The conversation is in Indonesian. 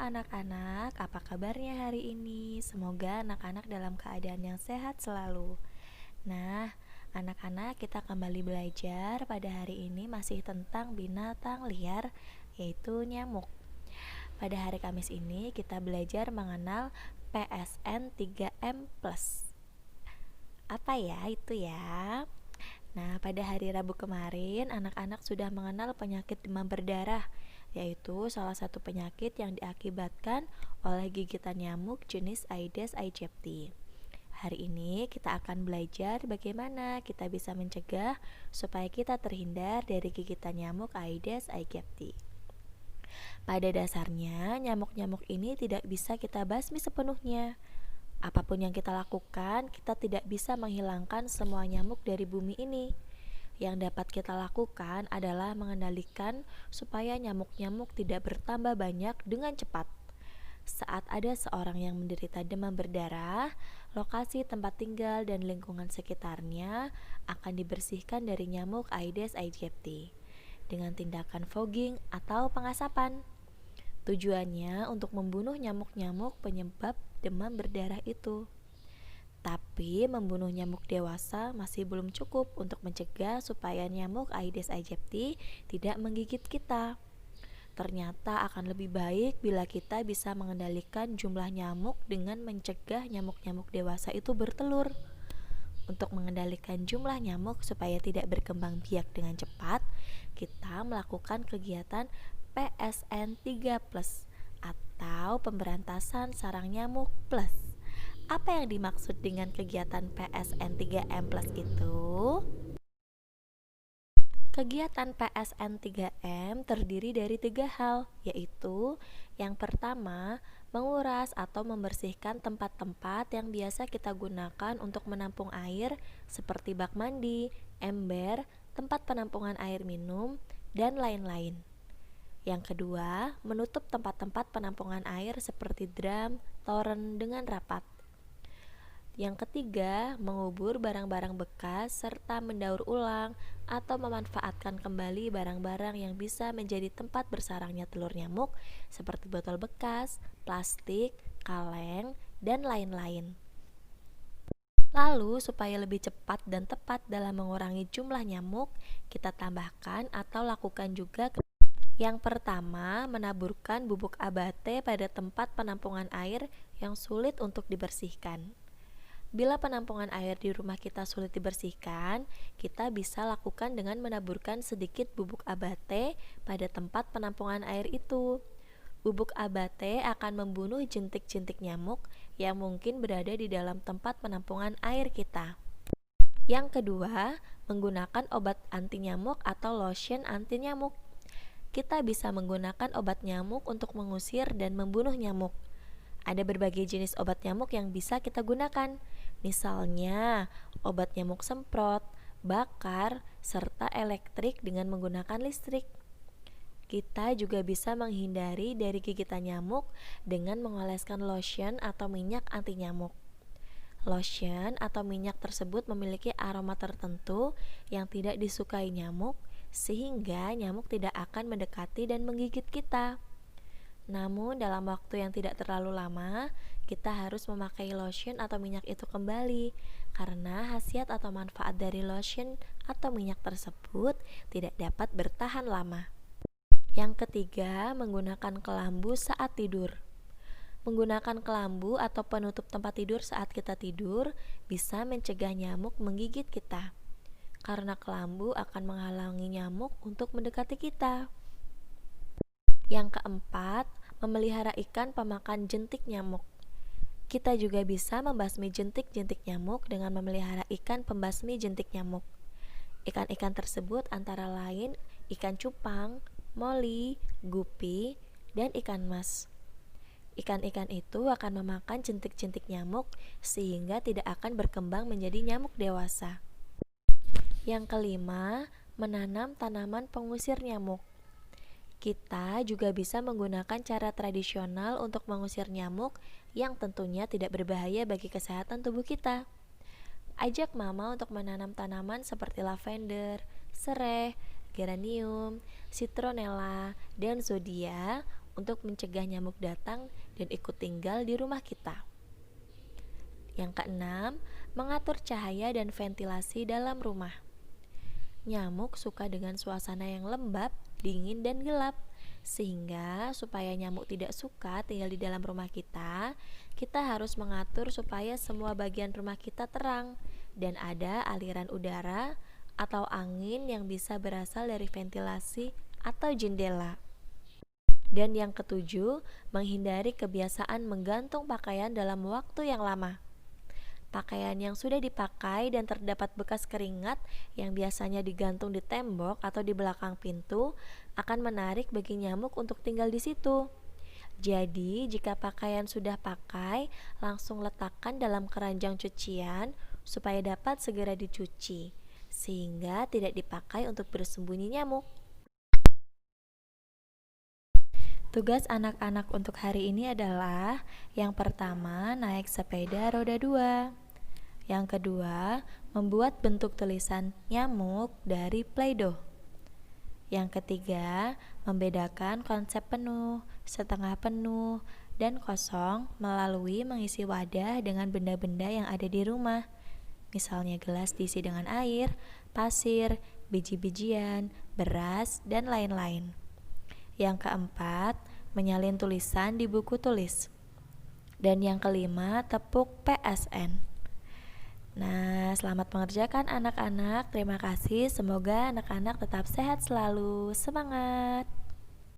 anak-anak, apa kabarnya hari ini? Semoga anak-anak dalam keadaan yang sehat selalu. Nah, anak-anak, kita kembali belajar pada hari ini masih tentang binatang liar, yaitu nyamuk. Pada hari Kamis ini kita belajar mengenal PSN 3M+. Apa ya itu ya? Nah, pada hari Rabu kemarin, anak-anak sudah mengenal penyakit demam berdarah, yaitu salah satu penyakit yang diakibatkan oleh gigitan nyamuk jenis Aedes aegypti. Hari ini kita akan belajar bagaimana kita bisa mencegah supaya kita terhindar dari gigitan nyamuk Aedes aegypti. Pada dasarnya, nyamuk-nyamuk ini tidak bisa kita basmi sepenuhnya. Apapun yang kita lakukan, kita tidak bisa menghilangkan semua nyamuk dari bumi ini. Yang dapat kita lakukan adalah mengendalikan supaya nyamuk-nyamuk tidak bertambah banyak dengan cepat. Saat ada seorang yang menderita demam berdarah, lokasi tempat tinggal dan lingkungan sekitarnya akan dibersihkan dari nyamuk Aedes aegypti dengan tindakan fogging atau pengasapan. Tujuannya untuk membunuh nyamuk-nyamuk penyebab demam berdarah itu. Tapi membunuh nyamuk dewasa masih belum cukup untuk mencegah supaya nyamuk Aedes aegypti tidak menggigit kita. Ternyata akan lebih baik bila kita bisa mengendalikan jumlah nyamuk dengan mencegah nyamuk-nyamuk dewasa itu bertelur. Untuk mengendalikan jumlah nyamuk supaya tidak berkembang biak dengan cepat, kita melakukan kegiatan PSN 3+ atau pemberantasan sarang nyamuk plus. Apa yang dimaksud dengan kegiatan PSN 3M+ itu? Kegiatan PSN 3M terdiri dari 3 hal, yaitu yang pertama, menguras atau membersihkan tempat-tempat yang biasa kita gunakan untuk menampung air seperti bak mandi, ember, tempat penampungan air minum, dan lain-lain. Yang kedua, menutup tempat-tempat penampungan air seperti drum, toren dengan rapat. Yang ketiga, mengubur barang-barang bekas serta mendaur ulang atau memanfaatkan kembali barang-barang yang bisa menjadi tempat bersarangnya telur nyamuk seperti botol bekas, plastik, kaleng, dan lain-lain. Lalu, supaya lebih cepat dan tepat dalam mengurangi jumlah nyamuk, kita tambahkan atau lakukan juga yang pertama, menaburkan bubuk abate pada tempat penampungan air yang sulit untuk dibersihkan. Bila penampungan air di rumah kita sulit dibersihkan, kita bisa lakukan dengan menaburkan sedikit bubuk abate pada tempat penampungan air itu. Bubuk abate akan membunuh jentik-jentik nyamuk yang mungkin berada di dalam tempat penampungan air kita. Yang kedua, menggunakan obat anti nyamuk atau lotion anti nyamuk. Kita bisa menggunakan obat nyamuk untuk mengusir dan membunuh nyamuk. Ada berbagai jenis obat nyamuk yang bisa kita gunakan. Misalnya, obat nyamuk semprot, bakar, serta elektrik dengan menggunakan listrik. Kita juga bisa menghindari dari gigitan nyamuk dengan mengoleskan lotion atau minyak anti nyamuk. Lotion atau minyak tersebut memiliki aroma tertentu yang tidak disukai nyamuk, sehingga nyamuk tidak akan mendekati dan menggigit kita. Namun dalam waktu yang tidak terlalu lama, kita harus memakai lotion atau minyak itu kembali, karena khasiat atau manfaat dari lotion atau minyak tersebut tidak dapat bertahan lama. Yang ketiga, menggunakan kelambu saat tidur. Menggunakan kelambu atau penutup tempat tidur saat kita tidur bisa mencegah nyamuk menggigit kita, karena kelambu akan menghalangi nyamuk untuk mendekati kita. Yang keempat, memelihara ikan pemakan jentik nyamuk. Kita juga bisa membasmi jentik-jentik nyamuk dengan memelihara ikan pembasmi jentik nyamuk. Ikan-ikan tersebut antara lain ikan cupang, moli, gupi, dan ikan mas. Ikan-ikan itu akan memakan jentik-jentik nyamuk sehingga tidak akan berkembang menjadi nyamuk dewasa. Yang kelima, menanam tanaman pengusir nyamuk. Kita juga bisa menggunakan cara tradisional untuk mengusir nyamuk yang tentunya tidak berbahaya bagi kesehatan tubuh kita. Ajak mama untuk menanam tanaman seperti lavender, serai, geranium, citronella, dan zodia untuk mencegah nyamuk datang dan ikut tinggal di rumah kita. Yang keenam, mengatur cahaya dan ventilasi dalam rumah. Nyamuk suka dengan suasana yang lembab, dingin, dan gelap. Sehingga supaya nyamuk tidak suka tinggal di dalam rumah kita harus mengatur supaya semua bagian rumah kita terang dan ada aliran udara atau angin yang bisa berasal dari ventilasi atau jendela. Dan yang ketujuh, menghindari kebiasaan menggantung pakaian dalam waktu yang lama. Pakaian yang sudah dipakai dan terdapat bekas keringat yang biasanya digantung di tembok atau di belakang pintu akan menarik bagi nyamuk untuk tinggal di situ. Jadi, jika pakaian sudah pakai, langsung letakkan dalam keranjang cucian supaya dapat segera dicuci, sehingga tidak dipakai untuk bersembunyi nyamuk. Tugas anak-anak untuk hari ini adalah yang pertama, naik sepeda roda 2. Yang kedua, membuat bentuk tulisan nyamuk dari Play-Doh. Yang ketiga, membedakan konsep penuh, setengah penuh, dan kosong melalui mengisi wadah dengan benda-benda yang ada di rumah. Misalnya gelas diisi dengan air, pasir, biji-bijian, beras, dan lain-lain. Yang keempat, menyalin tulisan di buku tulis. Dan yang kelima, tepuk PSN. Nah, selamat mengerjakan anak-anak. Terima kasih. Semoga anak-anak tetap sehat selalu. Semangat!